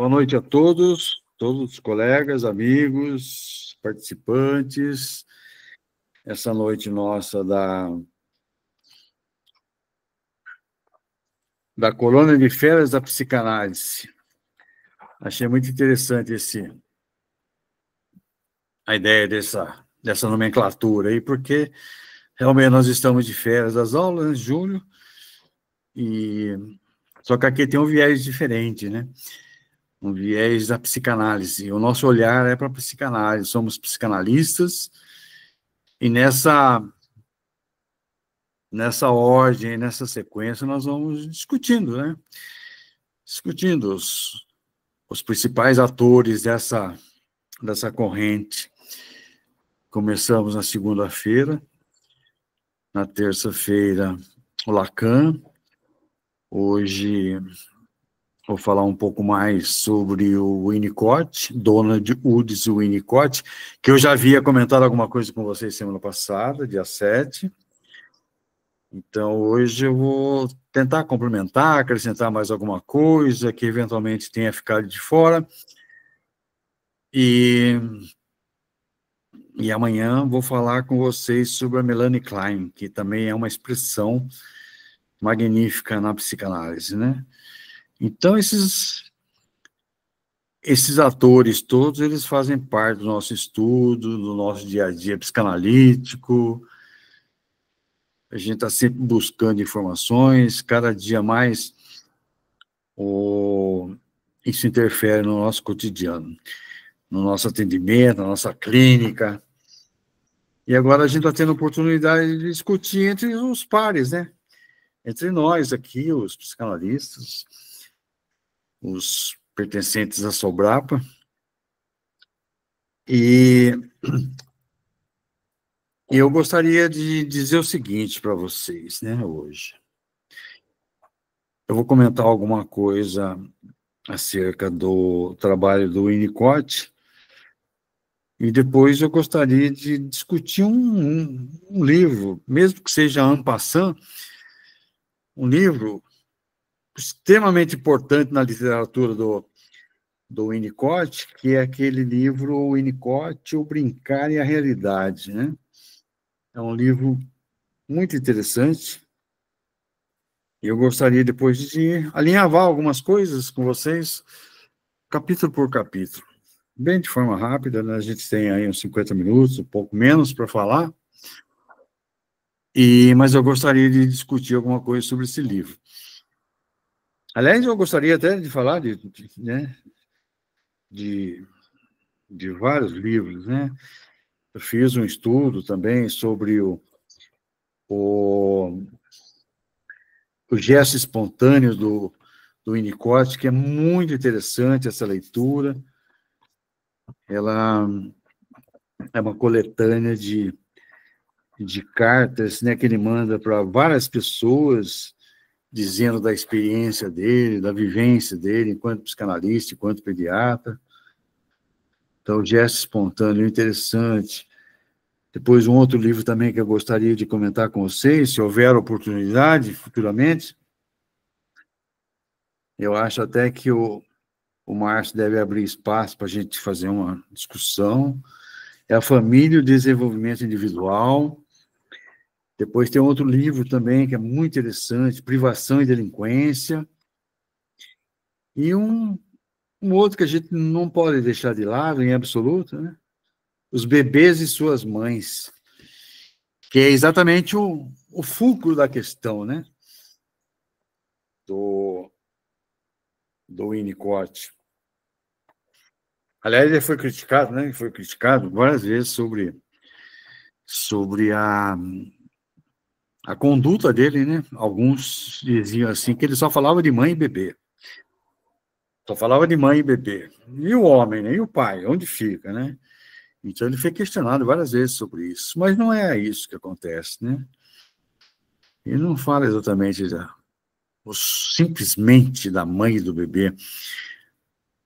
Boa noite a todos os colegas, amigos, participantes. Essa noite nossa da colônia de férias da psicanálise. Achei muito interessante a ideia dessa nomenclatura aí, porque realmente nós estamos de férias das aulas, né, julho, só que aqui tem um viés diferente, né? Um viés da psicanálise. O nosso olhar é para a psicanálise, somos psicanalistas, e nessa ordem, nessa sequência, nós vamos discutindo, né? Discutindo os principais atores dessa corrente. Começamos na segunda-feira, na terça-feira, o Lacan. Hoje vou falar um pouco mais sobre o Winnicott, Donald Woods Winnicott, que eu já havia comentado alguma coisa com vocês semana passada, dia 7. Então, hoje eu vou tentar complementar, acrescentar mais alguma coisa que eventualmente tenha ficado de fora. E amanhã vou falar com vocês sobre a Melanie Klein, que também é uma expressão magnífica na psicanálise, né? Então, esses atores todos, eles fazem parte do nosso estudo, do nosso dia a dia psicanalítico. A gente está sempre buscando informações, cada dia mais isso interfere no nosso cotidiano, no nosso atendimento, na nossa clínica. E agora a gente está tendo a oportunidade de discutir entre os pares, né? Entre nós aqui, os psicanalistas, os pertencentes à Sobrapa. E eu gostaria de dizer o seguinte para vocês, né, hoje. Eu vou comentar alguma coisa acerca do trabalho do Winnicott, e depois eu gostaria de discutir um livro, mesmo que seja en passant, um livro extremamente importante na literatura do Winnicott, que é aquele livro O Winnicott, O Brincar e a Realidade, né? É um livro muito interessante, e eu gostaria depois de alinhavar algumas coisas com vocês, capítulo por capítulo. Bem de forma rápida, né? A gente tem aí uns 50 minutos, um pouco menos para falar, mas eu gostaria de discutir alguma coisa sobre esse livro. Aliás, eu gostaria até de falar de vários livros, né? Eu fiz um estudo também sobre o gesto espontâneo do Winnicott, que é muito interessante essa leitura. Ela é uma coletânea de cartas, né, que ele manda para várias pessoas, dizendo da experiência dele, da vivência dele, enquanto psicanalista, enquanto pediatra. Então, o gesto espontâneo, interessante. Depois, um outro livro também que eu gostaria de comentar com vocês, se houver oportunidade, futuramente. Eu acho até que o Márcio deve abrir espaço para a gente fazer uma discussão. É A Família e o Desenvolvimento Individual. Depois tem outro livro também que é muito interessante, Privação e Delinquência. E um outro que a gente não pode deixar de lado, em absoluto, né? Os Bebês e Suas Mães, que é exatamente o fulcro da questão, né? Do Winnicott. Aliás, ele foi criticado, né? Ele foi criticado várias vezes sobre a conduta dele, né? Alguns diziam assim que ele só falava de mãe e bebê. Só falava de mãe e bebê. E o homem, né? E o pai, onde fica, né? Então ele foi questionado várias vezes sobre isso. Mas não é isso que acontece, né? Ele não fala exatamente simplesmente da mãe e do bebê.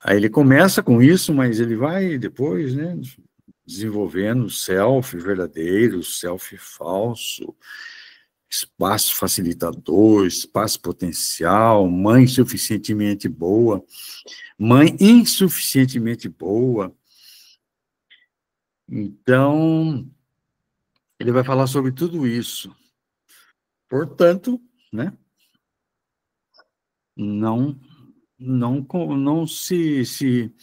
Aí ele começa com isso, mas ele vai depois, né, desenvolvendo o self verdadeiro, o self falso. espaço facilitador, espaço potencial, mãe suficientemente boa, mãe insuficientemente boa. Então, ele vai falar sobre tudo isso. Portanto, né, não se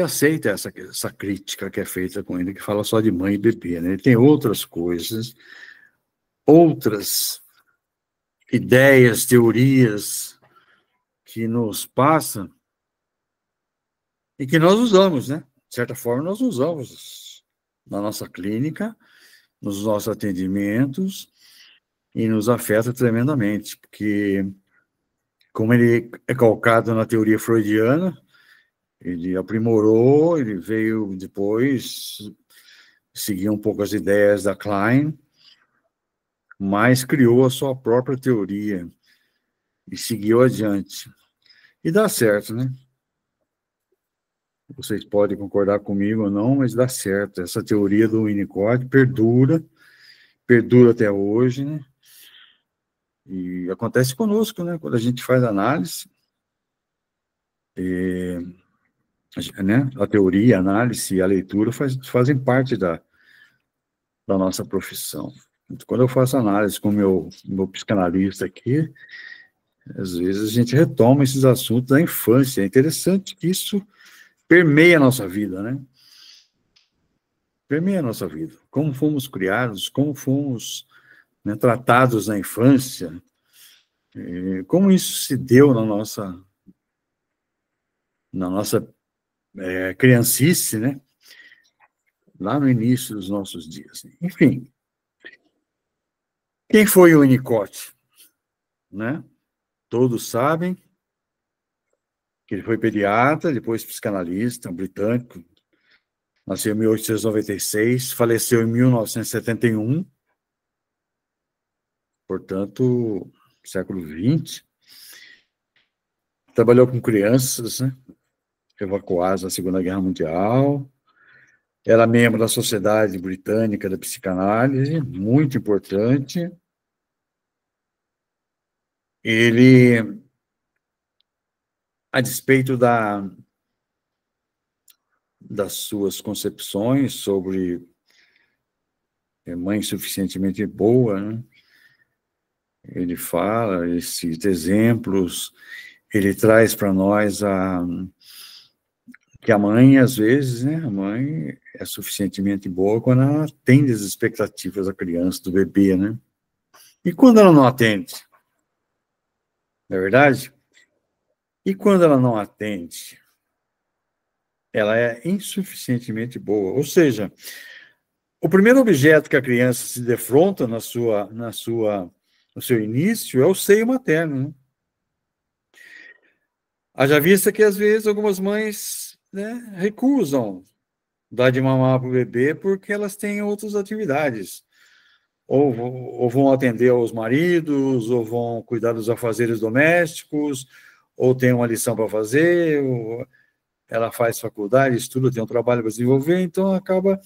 aceita essa crítica que é feita com ele, que fala só de mãe e bebê, né? Ele tem outras coisas, outras ideias, teorias que nos passam e que nós usamos, né? De certa forma, nós usamos na nossa clínica, nos nossos atendimentos, e nos afeta tremendamente, porque, como ele é calcado na teoria freudiana, ele aprimorou, ele veio depois seguir um pouco as ideias da Klein, mas criou a sua própria teoria e seguiu adiante. E dá certo, né? Vocês podem concordar comigo ou não, mas dá certo. Essa teoria do Winnicott perdura até hoje, né? E acontece conosco, né? Quando a gente faz análise, né? A teoria, a análise e a leitura fazem parte da nossa profissão. Quando eu faço análise com o meu psicanalista aqui, às vezes a gente retoma esses assuntos da infância. É interessante que isso permeia a nossa vida, né? Permeia a nossa vida. Como fomos criados, como fomos, né, tratados na infância, como isso se deu na nossa criancice, né? Lá no início dos nossos dias. Enfim, quem foi o Winnicott? Né? Todos sabem que ele foi pediatra, depois psicanalista, um britânico, nasceu em 1896, faleceu em 1971, portanto, século XX. Trabalhou com crianças, né, evacuadas na Segunda Guerra Mundial. Era membro da Sociedade Britânica da Psicanálise, muito importante. Ele, a despeito das suas concepções sobre mãe suficientemente boa, né? Ele fala, ele cita exemplos, ele traz para nós que a mãe, às vezes, né, a mãe é suficientemente boa quando ela atende as expectativas da criança, do bebê, né? E quando ela não atende? Não é verdade? E quando ela não atende? Ela é insuficientemente boa. Ou seja, o primeiro objeto que a criança se defronta no seu início é o seio materno, né? Haja vista que, às vezes, algumas mães, né, recusam dar de mamar para o bebê porque elas têm outras atividades. Ou vão atender aos maridos, ou vão cuidar dos afazeres domésticos, ou tem uma lição para fazer, ou ela faz faculdade, estuda, tem um trabalho para desenvolver, então acaba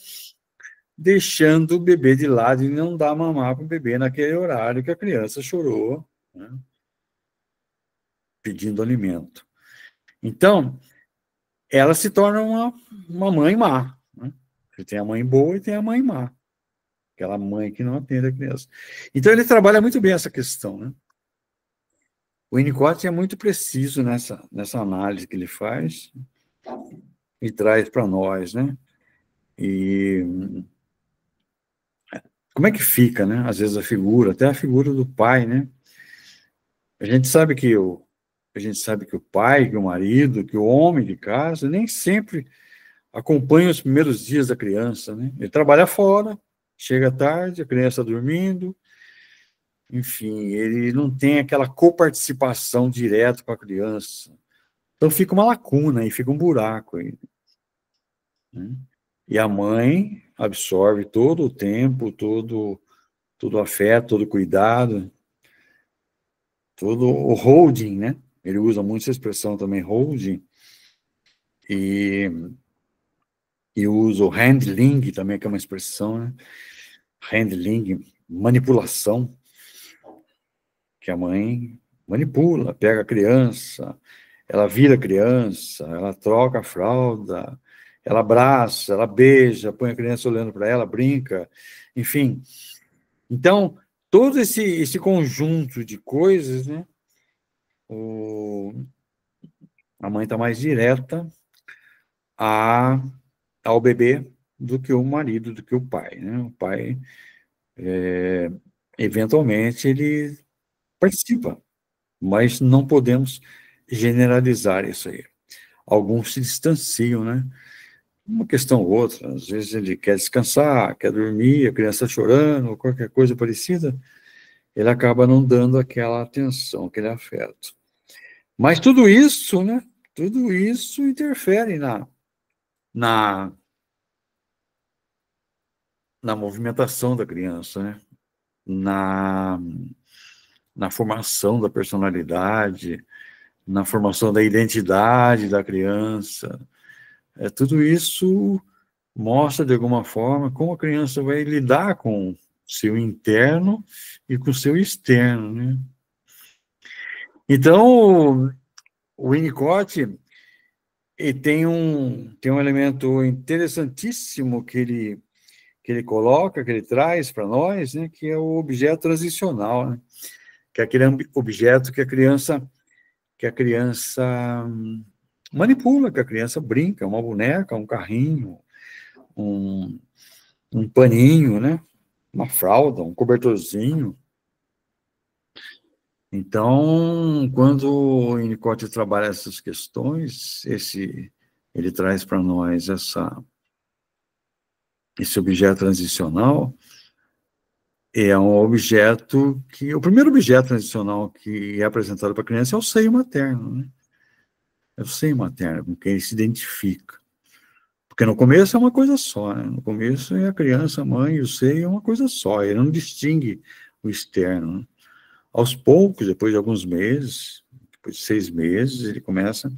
deixando o bebê de lado e não dá mamar para o bebê naquele horário que a criança chorou, né, pedindo alimento. Então, ela se torna uma mãe má, né? Você tem a mãe boa e tem a mãe má, aquela mãe que não atende a criança. Então, ele trabalha muito bem essa questão, né? O Winnicott é muito preciso nessa análise que ele faz e traz para nós, né? E como é que fica, né? Às vezes até a figura do pai, né? A gente sabe que o pai, que o marido, que o homem de casa nem sempre acompanha os primeiros dias da criança, né? Ele trabalha fora, chega tarde, a criança está dormindo, enfim, ele não tem aquela coparticipação direta com a criança. Então fica uma lacuna e fica um buraco aí, né? E a mãe absorve todo o tempo, todo o afeto, todo o cuidado, todo o holding, né? Ele usa muito essa expressão também, holding, e usa o handling também, que é uma expressão, né? Handling, manipulação, que a mãe manipula, pega a criança, ela vira criança, ela troca a fralda, ela abraça, ela beija, põe a criança olhando para ela, brinca, enfim. Então, todo esse conjunto de coisas, né? A mãe está mais direta ao bebê do que o marido, do que o pai, né? O pai, eventualmente, ele participa, mas não podemos generalizar isso aí. Alguns se distanciam, né? Uma questão ou outra, às vezes ele quer descansar, quer dormir, a criança chorando, ou qualquer coisa parecida, ele acaba não dando aquela atenção, aquele afeto. Mas tudo isso, né? Tudo isso interfere na, na movimentação da criança, né? Na, na formação da personalidade, na formação da identidade da criança. Tudo isso mostra, de alguma forma, como a criança vai lidar com o seu interno e com o seu externo, né? Então, o Winnicott tem um elemento interessantíssimo que ele coloca, que ele traz para nós, né, que é o objeto transicional, né? Que é aquele objeto que a criança manipula, que a criança brinca, uma boneca, um carrinho, um, um paninho, né? Uma fralda, um cobertorzinho. Então, quando o Winnicott trabalha essas questões, ele traz para nós esse objeto transicional. É um objeto o primeiro objeto transicional que é apresentado para a criança é o seio materno, né? É o seio materno, com quem ele se identifica. Porque no começo é uma coisa só, né? No começo é a criança, a mãe, o seio é uma coisa só, ele não distingue o externo, né? Aos poucos, depois de alguns meses, depois de 6 meses, ele começa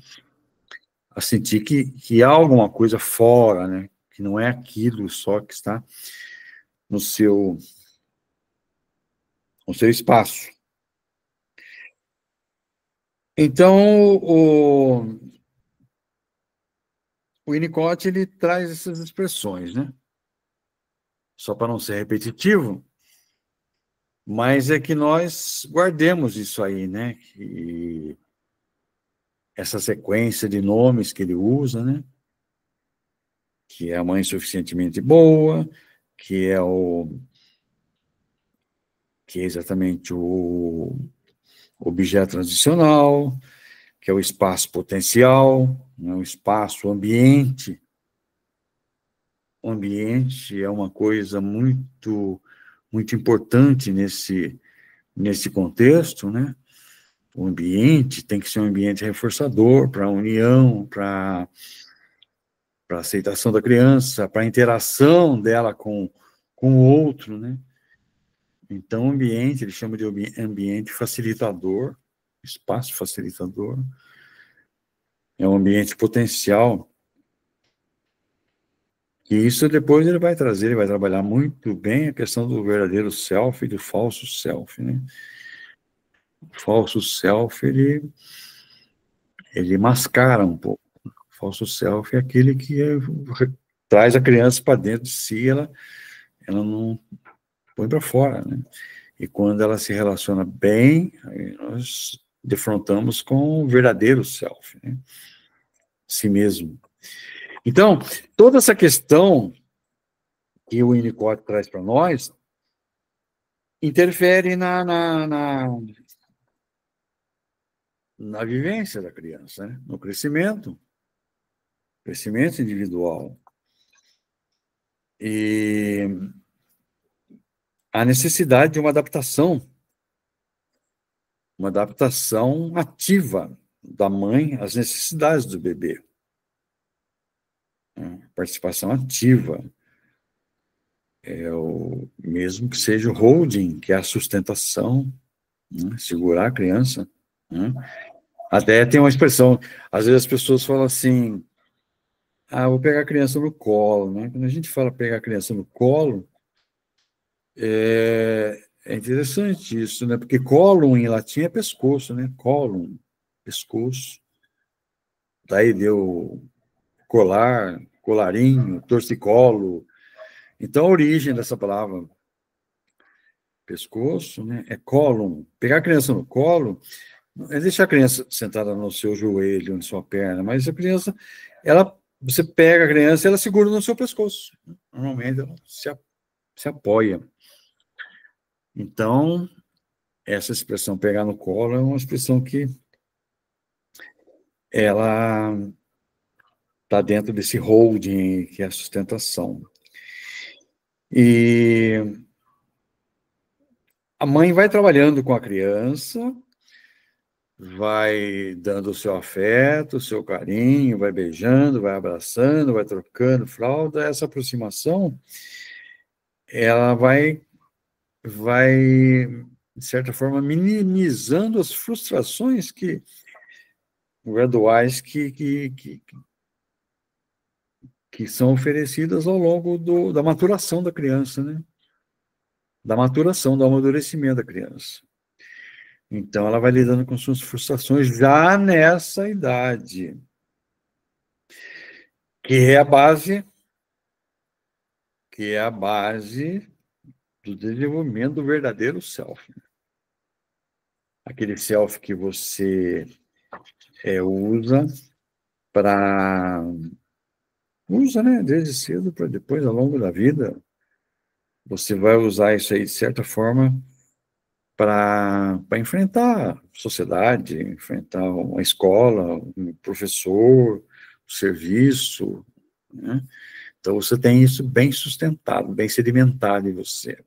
a sentir que há alguma coisa fora, né? Que não é aquilo só que está no seu espaço. Então, o Winnicott, ele traz essas expressões, né? Só para não ser repetitivo, mas é que nós guardemos isso aí, né? Que essa sequência de nomes que ele usa, né? Que é a mãe suficientemente boa, que é exatamente o objeto transicional, que é o espaço potencial, né? O espaço, o ambiente. O ambiente é uma coisa muito importante nesse contexto, né? O ambiente tem que ser um ambiente reforçador para a união, para a aceitação da criança, para a interação dela com o outro, né? Então, o ambiente, ele chama de ambiente facilitador, espaço facilitador, é um ambiente potencial, e isso depois ele vai trazer, ele vai trabalhar muito bem a questão do verdadeiro self e do falso self, né? O falso self, ele mascara um pouco. O falso self é aquele que traz a criança para dentro de si, ela não põe para fora, né? E quando ela se relaciona bem, aí nós defrontamos com o verdadeiro self, né? Si mesmo. Então, toda essa questão que o Winnicott traz para nós interfere na vivência da criança, né? No crescimento individual. E a necessidade de uma adaptação ativa da mãe às necessidades do bebê. Participação ativa. Mesmo que seja o holding, que é a sustentação, né? Segurar a criança, né? Até tem uma expressão, às vezes as pessoas falam assim, vou pegar a criança no colo, né? Quando a gente fala pegar a criança no colo, É interessante isso, né? Porque colum em latim é pescoço, né? Colum, pescoço. Daí deu colar, colarinho, torcicolo. Então, a origem dessa palavra pescoço, né? É colum. Pegar a criança no colo não é deixar a criança sentada no seu joelho, na sua perna, mas a criança, você pega a criança e ela segura no seu pescoço. Normalmente ela se apoia. Então, essa expressão pegar no colo é uma expressão que ela está dentro desse holding que é a sustentação. E a mãe vai trabalhando com a criança, vai dando o seu afeto, o seu carinho, vai beijando, vai abraçando, vai trocando fralda. Essa aproximação, ela vai, de certa forma, minimizando as frustrações graduais que são oferecidas ao longo da maturação da criança, né? Da maturação, do amadurecimento da criança. Então, ela vai lidando com suas frustrações já nessa idade, que é a base do desenvolvimento do verdadeiro self. Aquele self que você usa, né, desde cedo para depois, ao longo da vida, você vai usar isso aí, de certa forma, para enfrentar a sociedade, enfrentar uma escola, um professor, o serviço, né? Então, você tem isso bem sustentado, bem sedimentado em você.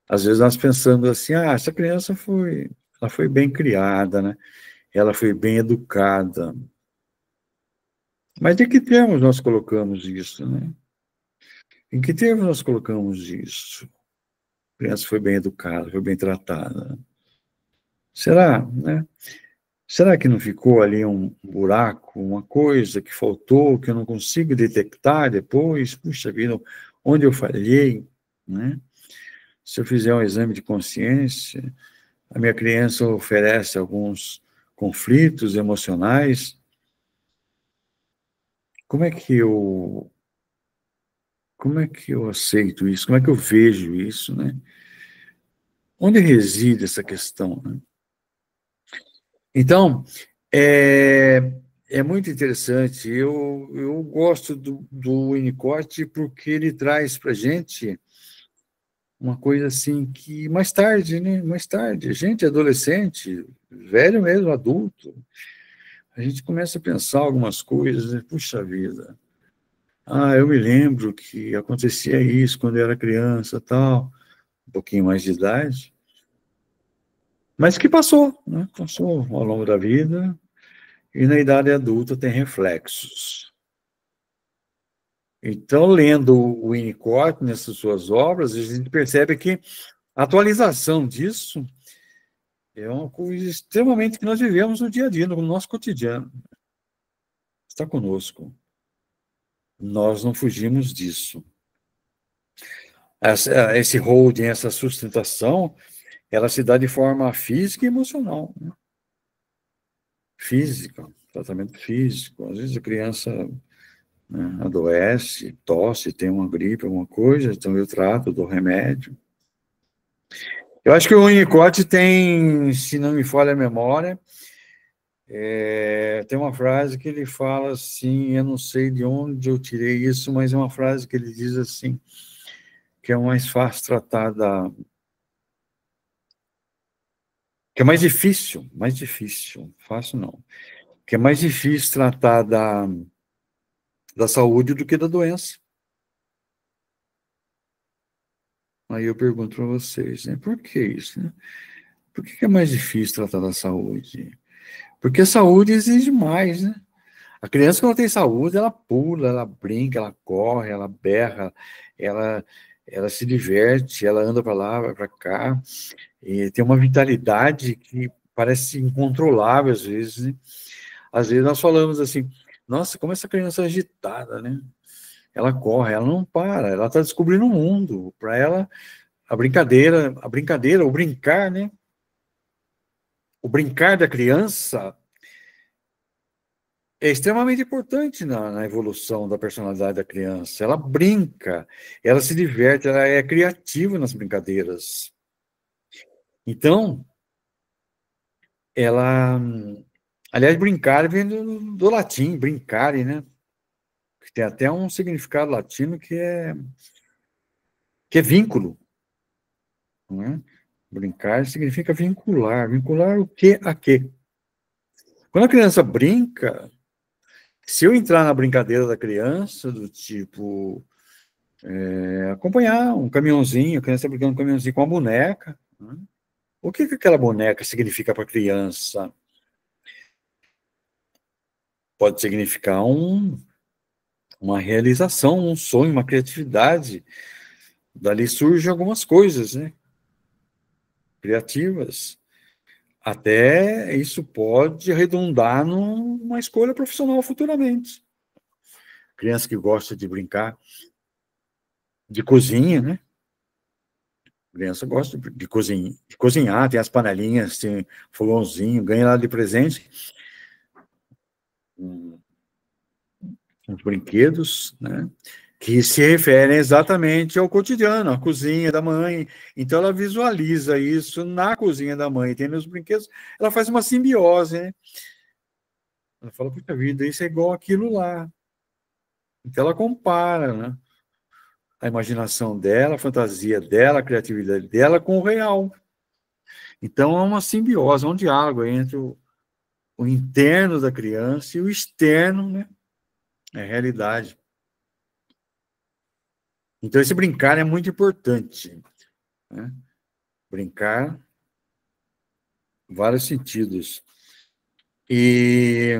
Às vezes, nós pensamos assim, essa criança ela foi bem criada, né? Ela foi bem educada. Mas em que termos nós colocamos isso, né? Em que termos nós colocamos isso? A criança foi bem educada, foi bem tratada. Será, né? Será que não ficou ali um buraco, uma coisa que faltou, que eu não consigo detectar depois? Puxa vida, onde eu falhei, né? Se eu fizer um exame de consciência, a minha criança oferece alguns conflitos emocionais. Como é que eu aceito isso? Como é que eu vejo isso, né? Onde reside essa questão, né? Então, é muito interessante. Eu gosto do Winnicott porque ele traz para a gente uma coisa assim que mais tarde, né? Mais tarde, a gente adolescente, velho mesmo, adulto, a gente começa a pensar algumas coisas, né? Puxa vida. Eu me lembro que acontecia isso quando eu era criança, tal, um pouquinho mais de idade, mas que passou, né? Passou ao longo da vida. E na idade adulta tem reflexos. Então, lendo o Winnicott nessas suas obras, a gente percebe que a atualização disso é uma coisa extremamente que nós vivemos no dia a dia, no nosso cotidiano. Está conosco. Nós não fugimos disso. Esse holding, essa sustentação, ela se dá de forma física e emocional, né? Física, tratamento físico. Às vezes a criança, né, adoece, tosse, tem uma gripe, alguma coisa, então eu trato, dou remédio. Eu acho que o Winnicott tem, se não me falha a memória, tem uma frase que ele fala assim, eu não sei de onde eu tirei isso, mas é uma frase que ele diz assim, que é mais fácil tratar que é mais difícil, fácil não, que é mais difícil tratar da saúde do que da doença. Aí eu pergunto para vocês, né, por que isso, né? Por que é mais difícil tratar da saúde? Porque a saúde exige mais, né? A criança, quando tem saúde, ela pula, ela brinca, ela corre, ela berra, ela, ela se diverte, ela anda para lá, vai para cá, e tem uma vitalidade que parece incontrolável às vezes, né? Às vezes nós falamos assim, nossa, como essa criança é agitada, né? ela corre, ela não para, ela está descobrindo o mundo. Para ela, a brincadeira, o brincar, né? O brincar da criança é extremamente importante na evolução da personalidade da criança. Ela brinca, ela se diverte, ela é criativa nas brincadeiras. Então, ela... Aliás, brincar vem do latim, brincare, né? Que tem até um significado latino que é vínculo, né? Brincar significa vincular. Vincular o que a quê? Quando a criança brinca, se eu entrar na brincadeira da criança, do tipo, acompanhar um caminhãozinho, a criança brincando com um caminhãozinho com uma boneca, né? O que aquela boneca significa para a criança? Pode significar uma realização, um sonho, uma criatividade. Dali surgem algumas coisas, né? Criativas. Até isso pode redundar numa escolha profissional futuramente. Criança que gosta de brincar de cozinha, né? Criança gosta de cozinhar, tem as panelinhas, tem fogãozinho, ganha lá de presente uns brinquedos, né? Que se referem exatamente ao cotidiano, à cozinha da mãe. Então, ela visualiza isso na cozinha da mãe, tem os brinquedos, ela faz uma simbiose, né? Ela fala, puxa vida, isso é igual aquilo lá. Então, ela compara, né? A imaginação dela, a fantasia dela, a criatividade dela com o real. Então, é uma simbiose, é um diálogo entre o interno da criança e o externo, né? É a realidade. Então, esse brincar é muito importante, né? Brincar, vários sentidos. E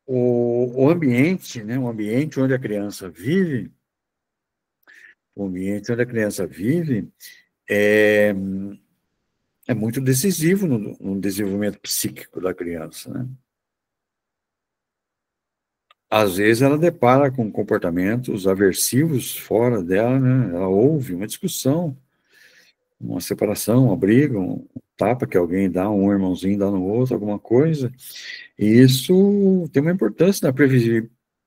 o ambiente, né? O ambiente onde a criança vive, o ambiente onde a criança vive é muito decisivo no desenvolvimento psíquico da criança, né? Às vezes ela depara com comportamentos aversivos fora dela, né? Ela ouve uma discussão, uma separação, uma briga, um tapa que alguém dá, um irmãozinho dá no outro, alguma coisa, e isso tem uma importância na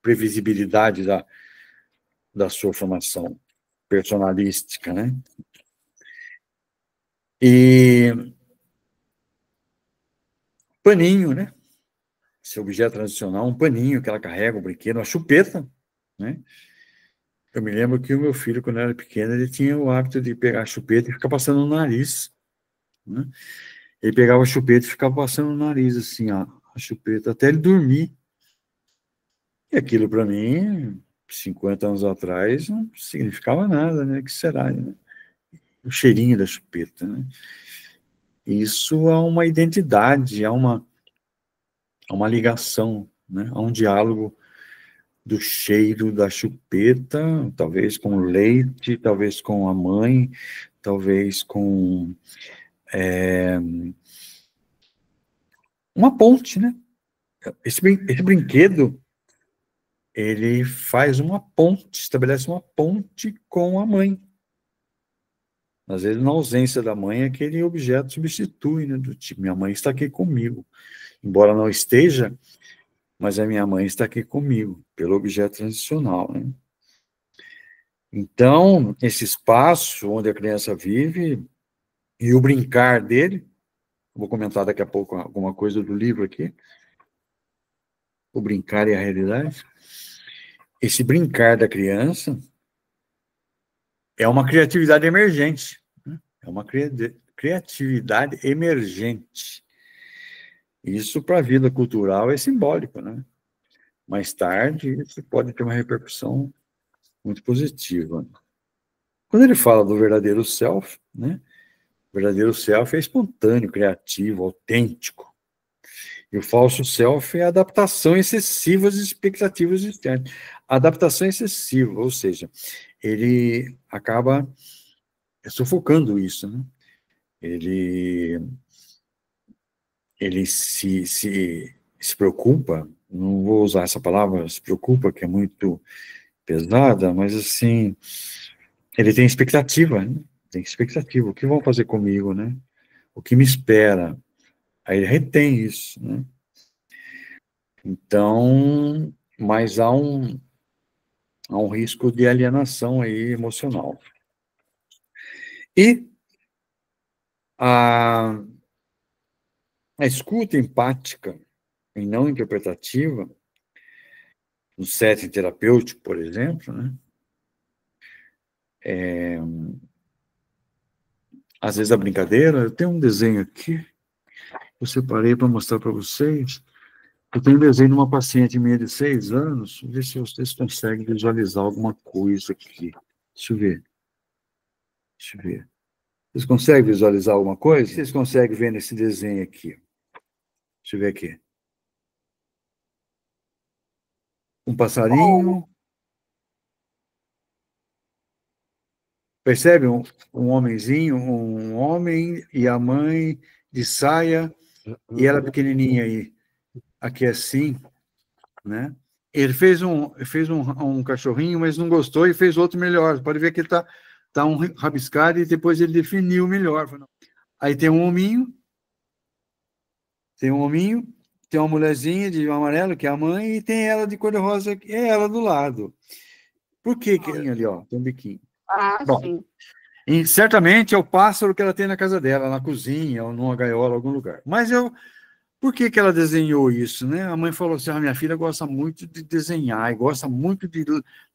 previsibilidade da sua formação personalística, né? E paninho, né? Esse objeto tradicional, um paninho que ela carrega, um brinquedo, uma chupeta, né? Eu me lembro que o meu filho, quando era pequeno, ele tinha o hábito de pegar a chupeta e ficar passando no nariz, né? Ele pegava a chupeta e ficava passando no nariz, assim, ó, a chupeta, até ele dormir. E aquilo, para mim, 50 anos atrás, não significava nada, né? O que será, né? O cheirinho da chupeta, né? Isso é uma identidade, é uma ligação, né? Há um diálogo do cheiro da chupeta, talvez com o leite, talvez com a mãe, talvez com uma ponte, né? Esse brinquedo, ele faz uma ponte, estabelece uma ponte com a mãe. Às vezes, na ausência da mãe, aquele objeto substitui, né? Do tipo, minha mãe está aqui comigo. Embora não esteja, mas a minha mãe está aqui comigo, pelo objeto transicional, né? Então, esse espaço onde a criança vive e o brincar dele, vou comentar daqui a pouco alguma coisa do livro aqui, o brincar e a realidade. Esse brincar da criança é uma criatividade emergente, né? É uma criatividade emergente. Isso, para a vida cultural, é simbólico, né? Mais tarde, isso pode ter uma repercussão muito positiva. Quando ele fala do verdadeiro self, né? O verdadeiro self é espontâneo, criativo, autêntico. E o falso self é a adaptação excessiva às expectativas externas. A adaptação excessiva, ou seja, ele acaba sufocando isso, né? Ele se preocupa, não vou usar essa palavra, se preocupa, que é muito pesada, mas assim, ele tem expectativa, né? Tem expectativa. O que vão fazer comigo, né? O que me espera? Aí ele retém isso, né? Então, mas há um risco de alienação aí emocional. E a, a escuta empática e não interpretativa, no setting terapêutico, por exemplo, né? Às vezes a brincadeira, eu tenho um desenho aqui, eu separei para mostrar para vocês. Eu tenho um desenho de uma paciente minha de 6 anos, ver se vocês conseguem visualizar alguma coisa aqui. Deixa eu ver. Deixa eu ver. Vocês conseguem visualizar alguma coisa? O que vocês conseguem ver nesse desenho aqui? Deixa eu ver aqui. Um passarinho. Percebe um homenzinho, um homem e a mãe de saia e ela pequenininha aí. Aqui assim, né? Ele fez um cachorrinho, mas não gostou e fez outro melhor. Pode ver que ele tá um rabiscado e depois ele definiu melhor. Aí tem um hominho, tem uma mulherzinha de amarelo, que é a mãe, e tem ela de cor-de-rosa, que é ela do lado. Por que ali, ó, tem um biquinho? Bom, Sim. e certamente é o pássaro que ela tem na casa dela, na cozinha, ou numa gaiola, em algum lugar. Mas por que ela desenhou isso, né? A mãe falou assim, minha filha gosta muito de desenhar, e gosta muito de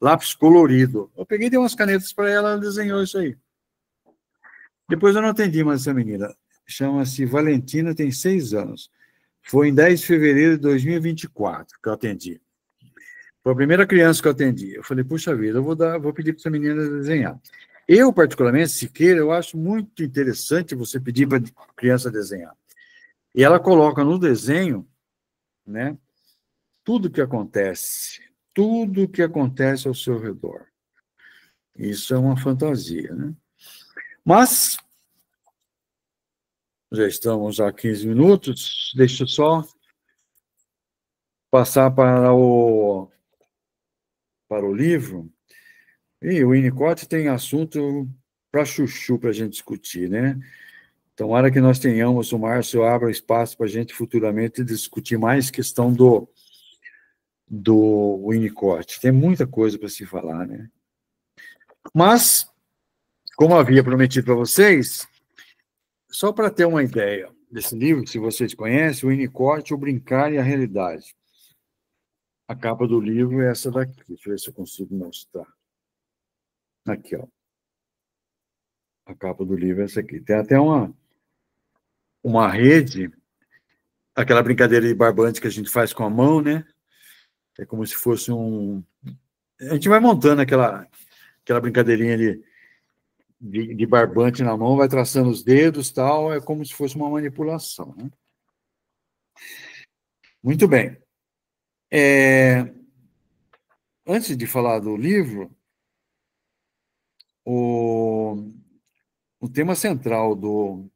lápis colorido. Eu peguei e dei umas canetas para ela, ela desenhou isso aí. Depois eu não atendi mais essa menina. Chama-se Valentina, tem 6 anos. Foi em 10 de fevereiro de 2024 que eu atendi. Foi a primeira criança que eu atendi. Eu falei, puxa vida, eu vou pedir para essa menina desenhar. Eu, particularmente, Siqueira, eu acho muito interessante você pedir para a criança desenhar. E ela coloca no desenho, né, tudo que acontece ao seu redor. Isso é uma fantasia, né? Mas, já estamos há 15 minutos, deixa eu só passar para o livro. E o Winnicott tem assunto para chuchu para a gente discutir, né? Tomara que nós tenhamos, o Márcio abra espaço para a gente futuramente discutir mais questão do Winnicott. Tem muita coisa para se falar, né? Mas, como havia prometido para vocês, só para ter uma ideia desse livro, se vocês conhecem, o Winnicott, O Brincar e a Realidade. A capa do livro é essa daqui. Deixa eu ver se eu consigo mostrar. Aqui, ó. A capa do livro é essa aqui. Tem até uma rede, aquela brincadeira de barbante que a gente faz com a mão, né? É como se fosse A gente vai montando aquela brincadeirinha de barbante na mão, vai traçando os dedos, tal, é como se fosse uma manipulação, né? Muito bem. Antes de falar do livro, o tema central do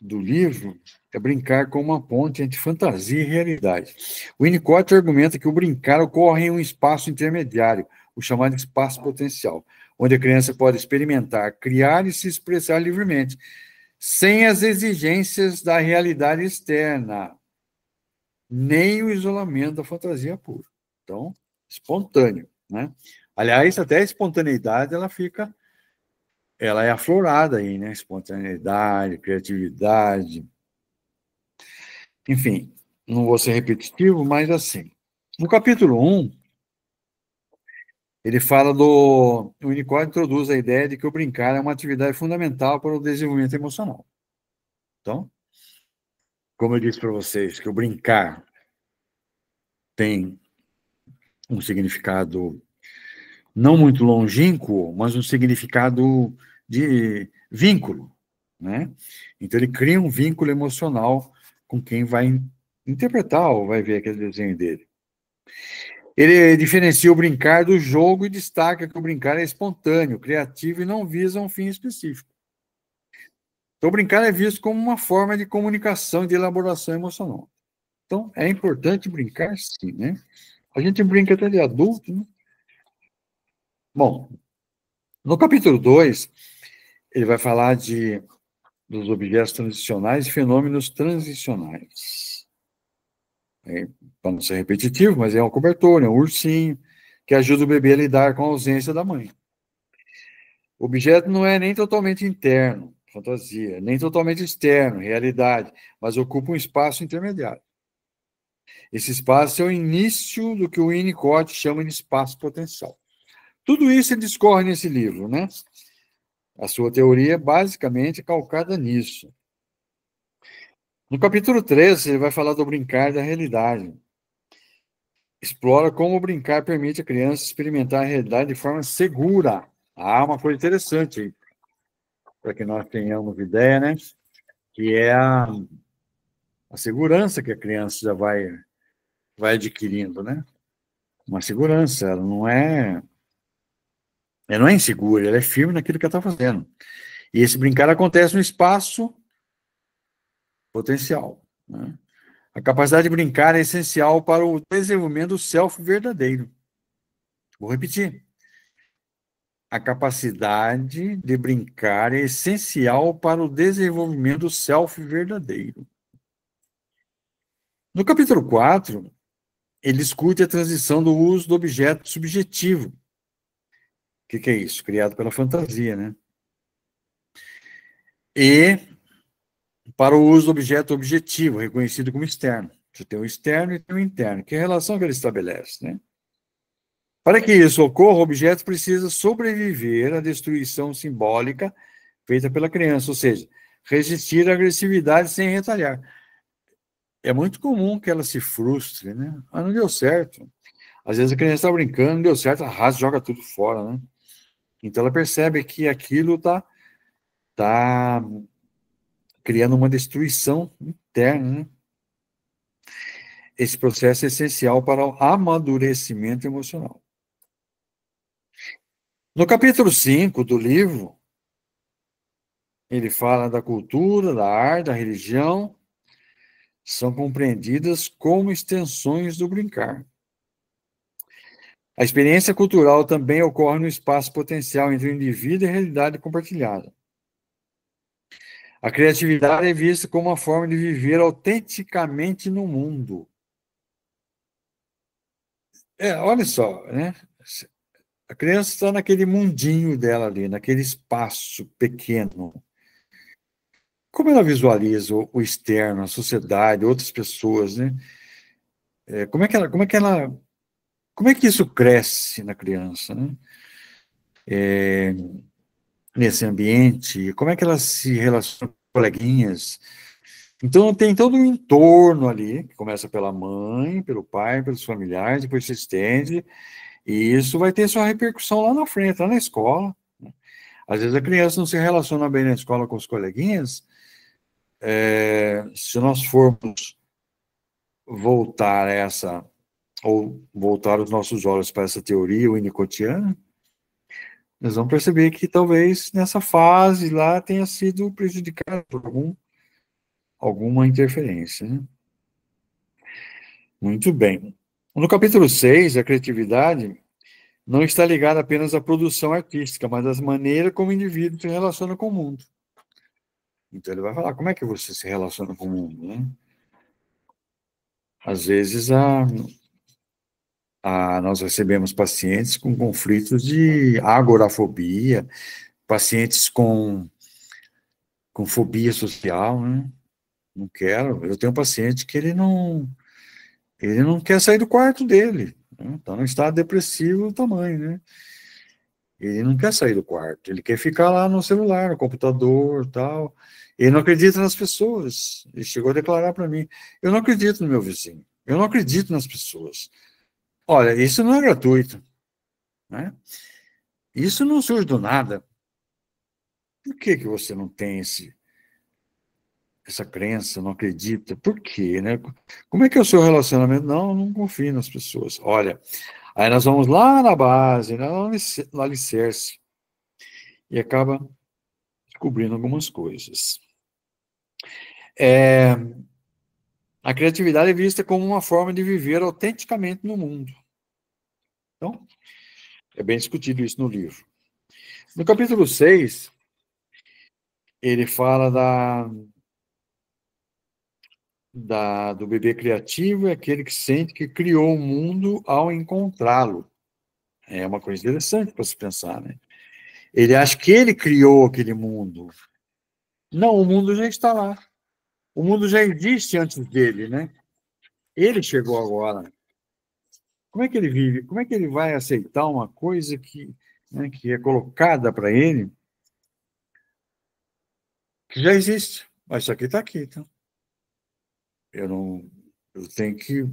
livro é brincar com uma ponte entre fantasia e realidade. O Winnicott argumenta que o brincar ocorre em um espaço intermediário, o chamado espaço potencial, onde a criança pode experimentar, criar e se expressar livremente, sem as exigências da realidade externa, nem o isolamento da fantasia pura. Então, espontâneo, né? Aliás, até a espontaneidade, ela é aflorada aí, né? Espontaneidade, criatividade. Enfim, não vou ser repetitivo, mas assim. No capítulo 1, ele fala o Winnicott introduz a ideia de que o brincar é uma atividade fundamental para o desenvolvimento emocional. Então, como eu disse para vocês, que o brincar tem um significado não muito longínquo, mas um significado de vínculo, né? Então, ele cria um vínculo emocional com quem vai interpretar ou vai ver aquele desenho dele. Ele diferencia o brincar do jogo e destaca que o brincar é espontâneo, criativo e não visa um fim específico. Então, o brincar é visto como uma forma de comunicação e de elaboração emocional. Então, é importante brincar, sim, né? A gente brinca até de adulto, né? Bom, no capítulo 2, ele vai falar dos objetos transicionais e fenômenos transicionais. Para não ser repetitivo, mas é um cobertor, é um ursinho, que ajuda o bebê a lidar com a ausência da mãe. O objeto não é nem totalmente interno, fantasia, nem totalmente externo, realidade, mas ocupa um espaço intermediário. Esse espaço é o início do que o Winnicott chama de espaço potencial. Tudo isso ele discorre nesse livro, né? A sua teoria é basicamente calcada nisso. No capítulo 13, ele vai falar do brincar da realidade. Explora como o brincar permite a criança experimentar a realidade de forma segura. Ah, uma coisa interessante aí, para que nós tenhamos ideia, né? Que é a segurança que a criança já vai adquirindo, né? Uma segurança, ela não é insegura, ela é firme naquilo que ela está fazendo. E esse brincar acontece no espaço potencial, né? A capacidade de brincar é essencial para o desenvolvimento do self verdadeiro. Vou repetir. A capacidade de brincar é essencial para o desenvolvimento do self verdadeiro. No capítulo 4, ele discute a transição do uso do objeto subjetivo. O que é isso? Criado pela fantasia, né? E para o uso do objeto objetivo, reconhecido como externo. Você tem o externo e tem o interno. Que relação que ele estabelece, né? Para que isso ocorra, o objeto precisa sobreviver à destruição simbólica feita pela criança, ou seja, resistir à agressividade sem retalhar. É muito comum que ela se frustre, né? Ah, não deu certo. Às vezes a criança está brincando, não deu certo, arrasa, joga tudo fora, né? Então ela percebe que aquilo tá criando uma destruição interna, né? Esse processo é essencial para o amadurecimento emocional. No capítulo 5 do livro, ele fala da cultura, da arte, da religião, são compreendidas como extensões do brincar. A experiência cultural também ocorre no espaço potencial entre o indivíduo e a realidade compartilhada. A criatividade é vista como uma forma de viver autenticamente no mundo. Olha só, né? A criança está naquele mundinho dela ali, naquele espaço pequeno. Como ela visualiza o externo, a sociedade, outras pessoas, né? Como é que isso cresce na criança, né? Nesse ambiente, como é que ela se relaciona com coleguinhas? Então, tem todo um entorno ali, que começa pela mãe, pelo pai, pelos familiares, depois se estende, e isso vai ter sua repercussão lá na frente, lá na escola. Às vezes a criança não se relaciona bem na escola com os coleguinhas. Se nós formos voltar ou voltar os nossos olhos para essa teoria winnicottiana, nós vamos perceber que talvez nessa fase lá tenha sido prejudicado por alguma interferência, né? Muito bem. No capítulo 6, a criatividade não está ligada apenas à produção artística, mas às maneiras como o indivíduo se relaciona com o mundo. Então ele vai falar como é que você se relaciona com o mundo, né? Às vezes nós recebemos pacientes com conflitos de agorafobia, pacientes com fobia social, né? Não quero. Eu tenho um paciente que ele não quer sair do quarto dele, né? Está num estado depressivo do tamanho, né? Ele não quer sair do quarto, ele quer ficar lá no celular, no computador, tal. Ele não acredita nas pessoas. Ele chegou a declarar para mim: eu não acredito no meu vizinho, eu não acredito nas pessoas. Olha, isso não é gratuito, né? Isso não surge do nada. Por que você não tem essa crença, não acredita? Por quê, né? Como é que é o seu relacionamento? Não, não confio nas pessoas. Olha, aí nós vamos lá na base, lá no alicerce, e acaba descobrindo algumas coisas. A criatividade é vista como uma forma de viver autenticamente no mundo. Então, é bem discutido isso no livro. No capítulo 6, ele fala do bebê criativo, é aquele que sente que criou o mundo ao encontrá-lo. É uma coisa interessante para se pensar, né? Ele acha que ele criou aquele mundo. Não, o mundo já está lá. O mundo já existe antes dele, né? Ele chegou agora. Como é que ele vive? Como é que ele vai aceitar uma coisa que, né, que é colocada para ele, que já existe? Mas isso aqui está aqui, então. Eu não, eu tenho que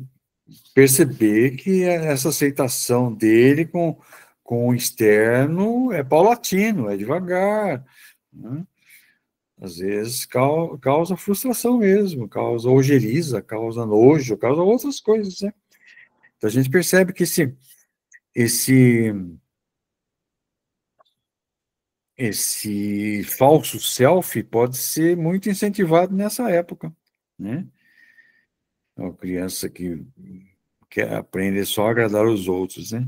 perceber que essa aceitação dele com o externo é paulatino, é devagar, né? Às vezes causa frustração mesmo, causa ojeriza, causa nojo, causa outras coisas, né? Então a gente percebe que esse, esse falso self pode ser muito incentivado nessa época, né? Uma criança que quer aprender só a agradar os outros, né?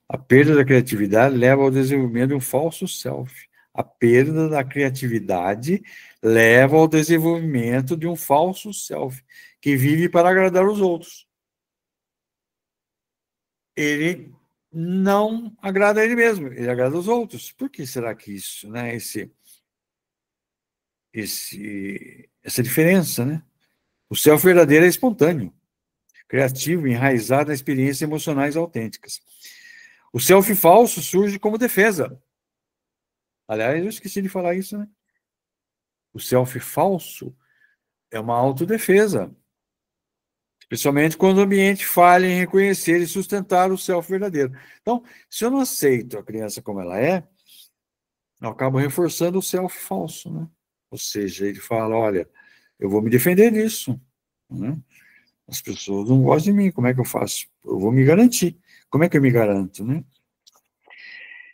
A perda da criatividade leva ao desenvolvimento de um falso self. A perda da criatividade leva ao desenvolvimento de um falso self, que vive para agradar os outros. Ele não agrada a ele mesmo, ele agrada os outros. Por que será que isso, né? Essa diferença, né? O self verdadeiro é espontâneo, criativo, enraizado nas experiências emocionais autênticas. O self falso surge como defesa. Aliás, eu esqueci de falar isso, né? O self falso é uma autodefesa, especialmente quando o ambiente falha em reconhecer e sustentar o self verdadeiro. Então, se eu não aceito a criança como ela é, eu acabo reforçando o self falso, né? Ou seja, ele fala, olha, eu vou me defender disso, né? As pessoas não gostam de mim, como é que eu faço? Eu vou me garantir. Como é que eu me garanto, né?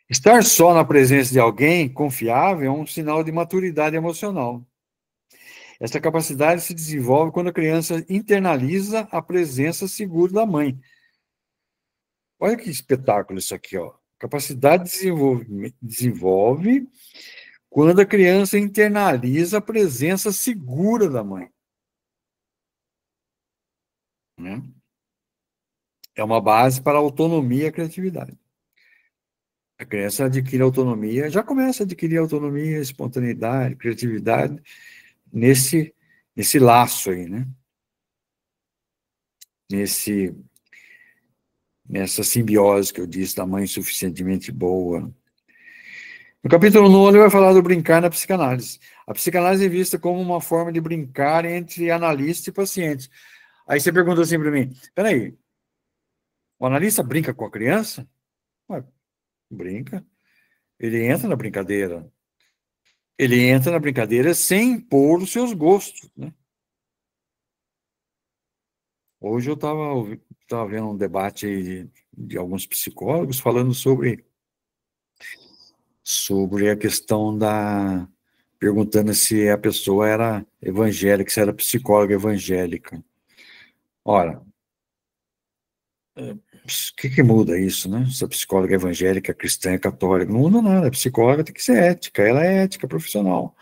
Estar só na presença de alguém confiável é um sinal de maturidade emocional. Essa capacidade se desenvolve quando a criança internaliza a presença segura da mãe. Olha que espetáculo isso aqui, ó. Capacidade desenvolve quando a criança internaliza a presença segura da mãe, né? É uma base para a autonomia e a criatividade. A criança adquire autonomia, já começa a adquirir autonomia, espontaneidade, criatividade nesse laço aí, né? Nessa simbiose que eu disse da mãe suficientemente boa. No capítulo 9, ele vai falar do brincar na psicanálise. A psicanálise é vista como uma forma de brincar entre analista e paciente. Aí você pergunta assim para mim, peraí, o analista brinca com a criança? Ué, brinca. Ele entra na brincadeira. Ele entra na brincadeira sem impor os seus gostos, né? Hoje eu estava vendo um debate aí de alguns psicólogos falando sobre a questão perguntando se a pessoa era evangélica, se era psicóloga evangélica. Ora, o que muda isso, né? Se a psicóloga é evangélica, cristã, católica, não muda nada. A psicóloga tem que ser ética, ela é ética profissional.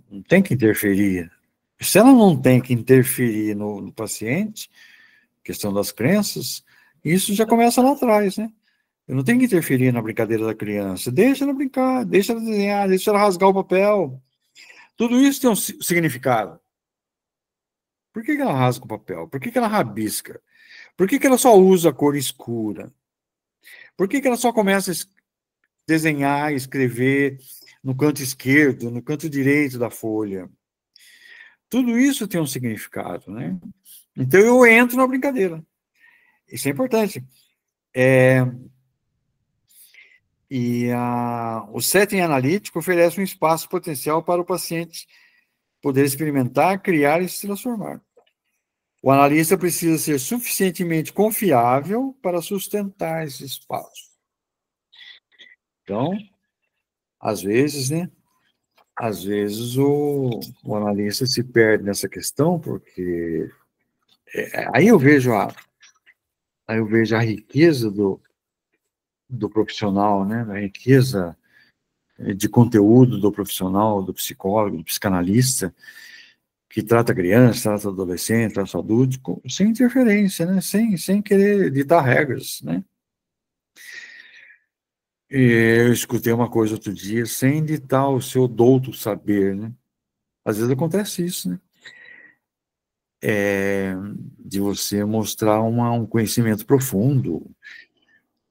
Não tem que interferir. Se ela não tem que interferir no paciente, questão das crenças, isso já começa lá atrás, né? Eu não tenho que interferir na brincadeira da criança. Deixa ela brincar, deixa ela desenhar, deixa ela rasgar o papel. Tudo isso tem um significado. Por que ela rasga o papel? Por que ela rabisca? Por que ela só usa a cor escura? Por que ela só começa a desenhar, escrever no canto esquerdo, no canto direito da folha? Tudo isso tem um significado, né? Então eu entro na brincadeira. Isso é importante. O setting analítico oferece um espaço potencial para o paciente poder experimentar, criar e se transformar. O analista precisa ser suficientemente confiável para sustentar esse espaço. Então, às vezes, né, às vezes o analista se perde nessa questão, porque aí eu vejo a riqueza do profissional, né? A riqueza de conteúdo do profissional, do psicólogo, do psicanalista, que trata criança, trata adolescente, trata adulto, sem interferência, né? Sem querer ditar regras, né? E eu escutei uma coisa outro dia, sem ditar o seu douto saber, né? Às vezes acontece isso, né? De você mostrar um conhecimento profundo,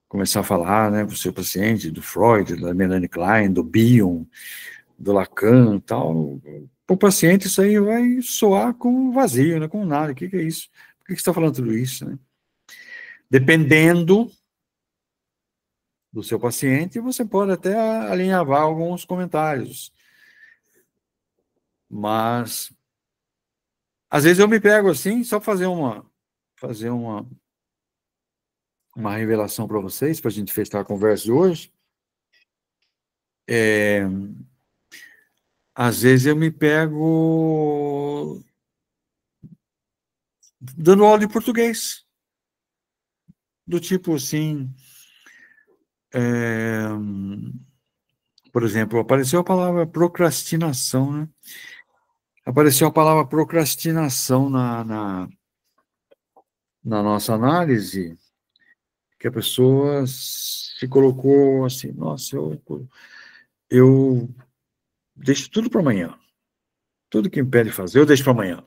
começar a falar, né, para o seu paciente, do Freud, da Melanie Klein, do Bion, do Lacan e tal. Para o paciente isso aí vai soar com vazio, né, com nada. O que é isso? Por que você está falando tudo isso, né? Dependendo do seu paciente, você pode até alinhavar alguns comentários. Mas, às vezes eu me pego assim, só fazer uma revelação para vocês, para a gente fechar a conversa de hoje. Às vezes eu me pego dando aula de português. Do tipo assim, por exemplo, apareceu a palavra procrastinação, né? Apareceu a palavra procrastinação na nossa análise, que a pessoa se colocou assim, nossa, eu deixo tudo para amanhã. Tudo que me pede fazer, eu deixo para amanhã.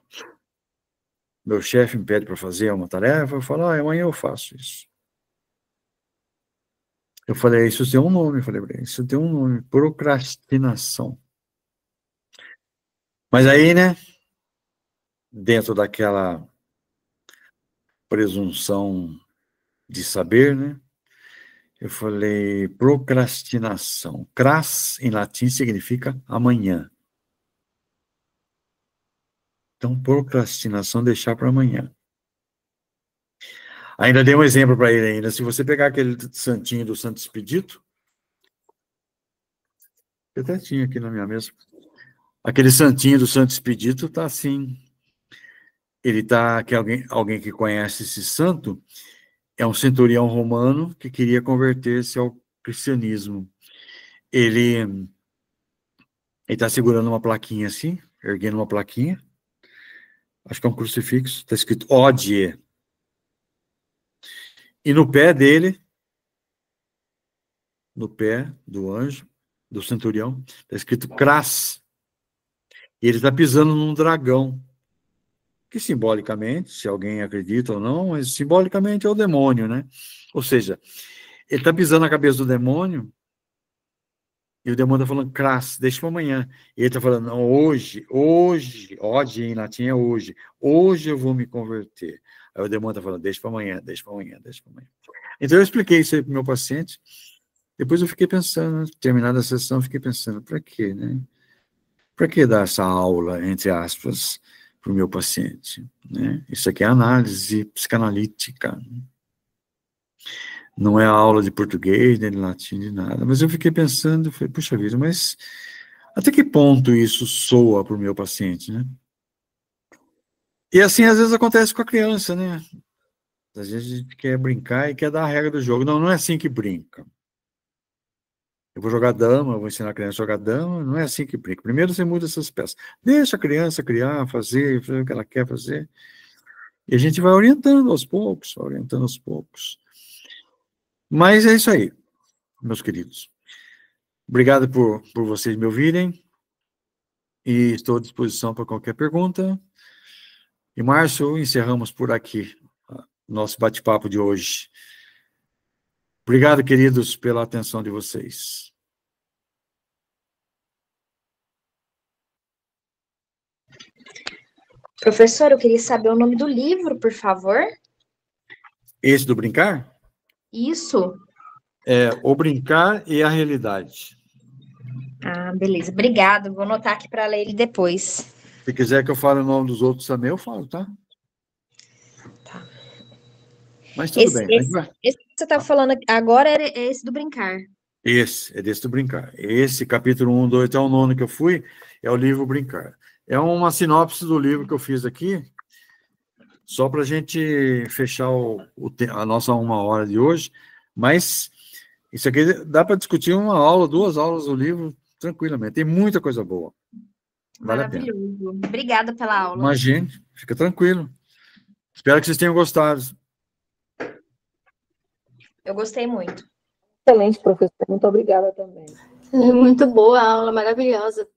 Meu chefe me pede para fazer uma tarefa, eu falo, amanhã eu faço isso. Eu falei, isso tem um nome, eu falei, isso tem um nome, procrastinação. Mas aí, né, dentro daquela presunção de saber, né, eu falei, procrastinação. Cras, em latim, significa amanhã. Então, procrastinação, deixar para amanhã. Ainda dei um exemplo para ele ainda. Se você pegar aquele santinho do Santo Expedito, eu até tinha aqui na minha mesa, aquele santinho do Santo Expedito está assim, ele está, que alguém que conhece esse santo, é um centurião romano que queria converter-se ao cristianismo. Ele está segurando uma plaquinha assim, erguendo uma plaquinha, acho que é um crucifixo, está escrito Odie. E no pé dele, no pé do anjo, do centurião, está escrito Cras. E ele está pisando num dragão, que simbolicamente, se alguém acredita ou não, mas simbolicamente é o demônio, né? Ou seja, ele está pisando na cabeça do demônio, e o demônio está falando, crass, deixa para amanhã. E ele está falando, não, hoje, ódio em latim é hoje eu vou me converter. Aí o demônio está falando, deixa para amanhã, deixa para amanhã, deixa para amanhã. Então eu expliquei isso aí para o meu paciente, depois eu fiquei pensando, terminada a sessão, eu fiquei pensando, para quê, né? Para que dar essa aula, entre aspas, para o meu paciente, né? Isso aqui é análise psicanalítica, não é aula de português, nem de latim, de nada. Mas eu fiquei pensando, falei, puxa vida, mas até que ponto isso soa para o meu paciente, né? E assim, às vezes acontece com a criança, né? Às vezes a gente quer brincar e quer dar a regra do jogo. Não, não é assim que brinca. Eu vou jogar dama, eu vou ensinar a criança a jogar dama, não é assim que brinca. Primeiro você muda essas peças. Deixa a criança criar, fazer o que ela quer fazer. E a gente vai orientando aos poucos, orientando aos poucos. Mas é isso aí, meus queridos. Obrigado por vocês me ouvirem. E estou à disposição para qualquer pergunta. E, Márcio, encerramos por aqui nosso bate-papo de hoje. Obrigado, queridos, pela atenção de vocês. Professor, eu queria saber o nome do livro, por favor. Esse do brincar? Isso. É O Brincar e a Realidade. Ah, beleza. Obrigada. Vou anotar aqui para ler ele depois. Se quiser que eu fale o nome dos outros também, eu falo, tá? Tá. Mas tudo bem. Esse que você está falando agora é esse do brincar. É desse do Brincar. Esse capítulo 1, 2 até o 9 que eu fui, é o livro Brincar. É uma sinopse do livro que eu fiz aqui, só para a gente fechar a nossa 1 hora de hoje, mas isso aqui dá para discutir 1 aula, 2 aulas do livro, tranquilamente. Tem muita coisa boa. Vale a pena. Maravilhoso. Obrigada pela aula. Imagine, fica tranquilo. Espero que vocês tenham gostado. Eu gostei muito. Excelente, professor. Muito obrigada também. Muito boa a aula, maravilhosa.